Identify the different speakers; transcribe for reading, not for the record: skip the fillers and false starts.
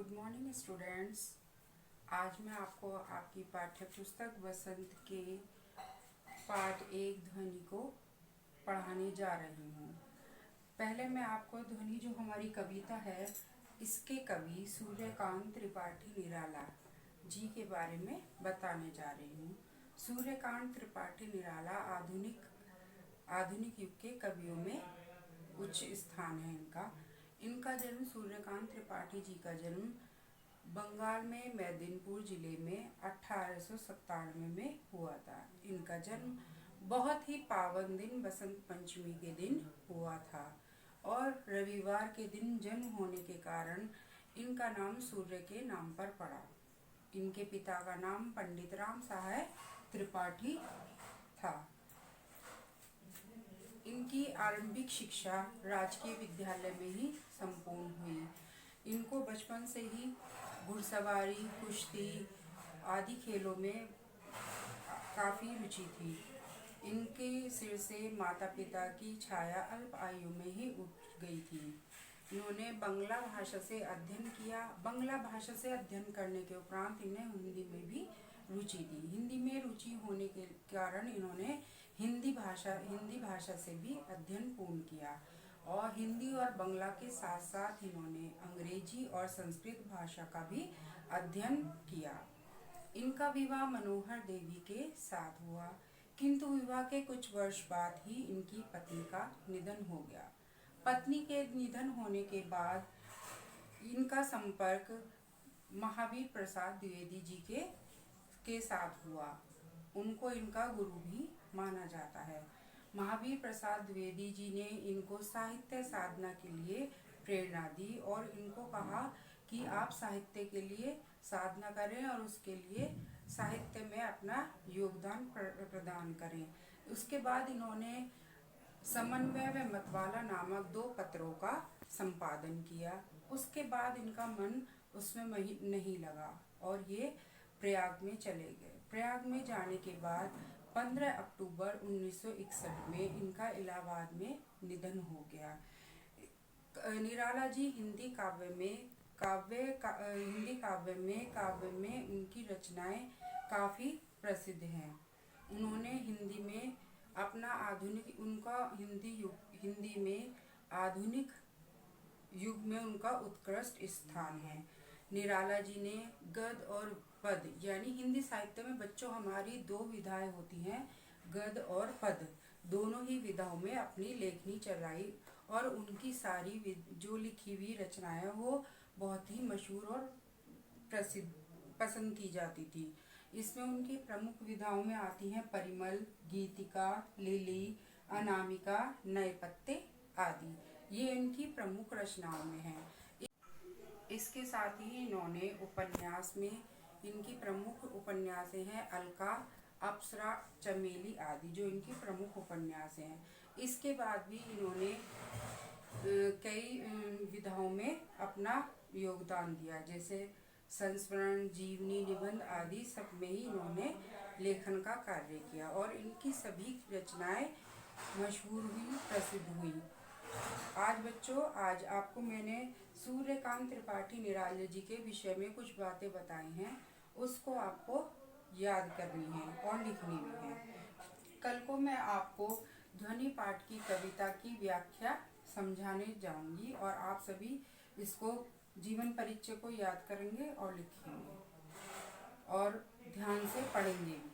Speaker 1: Good morning students. आज मैं आपको आपकी पाठ्य पुस्तक बसंत के पाठ 1 ध्वनि को पढ़ाने जा रही हूँ। पहले मैं आपको ध्वनि जो हमारी कविता है इसके कवि सूर्यकांत त्रिपाठी निराला जी के बारे में बताने जा रही हूँ। सूर्यकांत त्रिपाठी निराला आधुनिक युग के कवियों में उच्च स्थान है इनका जन्म सूर्यकांत त्रिपाठी जी का जन्म बंगाल में मेदिनीपुर जिले में 1897 में हुआ था। इनका जन्म बहुत ही पावन दिन बसंत पंचमी के दिन हुआ था और रविवार के दिन जन्म होने के कारण इनका नाम सूर्य के नाम पर पड़ा। इनके पिता का नाम पंडित राम सहाय त्रिपाठी था। इनकी आरंभिक शिक्षा राजकीय विद्यालय में ही संपूर्ण हुई। इनको बचपन से ही घुड़सवारी, कुश्ती आदि खेलों में काफ़ी रुचि थी। इनके सिर से माता पिता की छाया अल्प आयु में ही उठ गई थी। इन्होंने बंगला भाषा से अध्ययन किया। बंगला भाषा से अध्ययन करने के उपरांत इन्हें हिंदी में भी रुचि थी। हिंदी में रुचि होने के कारण इन्होंने हिंदी भाषा से भी अध्ययन पूर्ण किया और हिंदी और बंगला के साथ साथ इन्होंने अंग्रेजी और संस्कृत भाषा का भी अध्ययन किया। इनका विवाह मनोहर देवी के साथ हुआ, किंतु विवाह के कुछ वर्ष बाद ही इनकी पत्नी का निधन हो गया। पत्नी के निधन होने के बाद इनका संपर्क महावीर प्रसाद द्विवेदी जी के साथ हुआ। उनको इनका गुरु भी माना जाता है। महावीर प्रसाद द्विवेदी जी ने इनको साहित्य साधना के लिए प्रेरणा दी और इनको कहा कि आप साहित्य के लिए साधना करें और उसके लिए साहित्य में अपना योगदान प्रदान करें। उसके बाद इन्होंने समन्वय व मतवाला नामक 2 पत्रों का संपादन किया। उसके बाद इनका मन उसमें नहीं लगा और ये प्रयाग में चले गए। प्रयाग में जाने के बाद 15 अक्टूबर 1961 में इनका इलाहाबाद में निधन हो गया। निराला जी हिंदी काव्य में उनकी रचनाएं काफ़ी प्रसिद्ध हैं। उन्होंने हिंदी में आधुनिक युग में उनका उत्कृष्ट स्थान है। निराला जी ने गद्य और पद यानी हिंदी साहित्य में बच्चों हमारी 2 विधाएं होती हैं, गद्य और पद। दोनों ही विधाओं में अपनी लेखनी चलाई और उनकी सारी जो लिखी हुई रचनाएं वो बहुत ही मशहूर और पसंद की जाती थी। इसमें उनकी प्रमुख विधाओं में आती हैं परिमल, गीतिका, लिली, अनामिका, नए पत्ते आदि। ये इनकी प्रमुख रचनाओं में हैं। इसके साथ ही इन्होंने उपन्यास में इनकी प्रमुख उपन्यास हैं अलका, अप्सरा, चमेली आदि जो इनकी प्रमुख उपन्यास हैं। इसके बाद भी इन्होंने कई विधाओं में अपना योगदान दिया, जैसे संस्मरण, जीवनी, निबंध आदि सब में ही इन्होंने लेखन का कार्य किया और इनकी सभी रचनाएं मशहूर हुई, प्रसिद्ध हुई। आज आपको मैंने सूर्यकांत त्रिपाठी निराला जी के विषय में कुछ बातें बताई हैं, उसको आपको याद करनी है और लिखनी भी है। कल को मैं आपको ध्वनि पाठ की कविता की व्याख्या समझाने जाऊंगी और आप सभी इसको जीवन परिचय को याद करेंगे और लिखेंगे और ध्यान से पढ़ेंगे भी।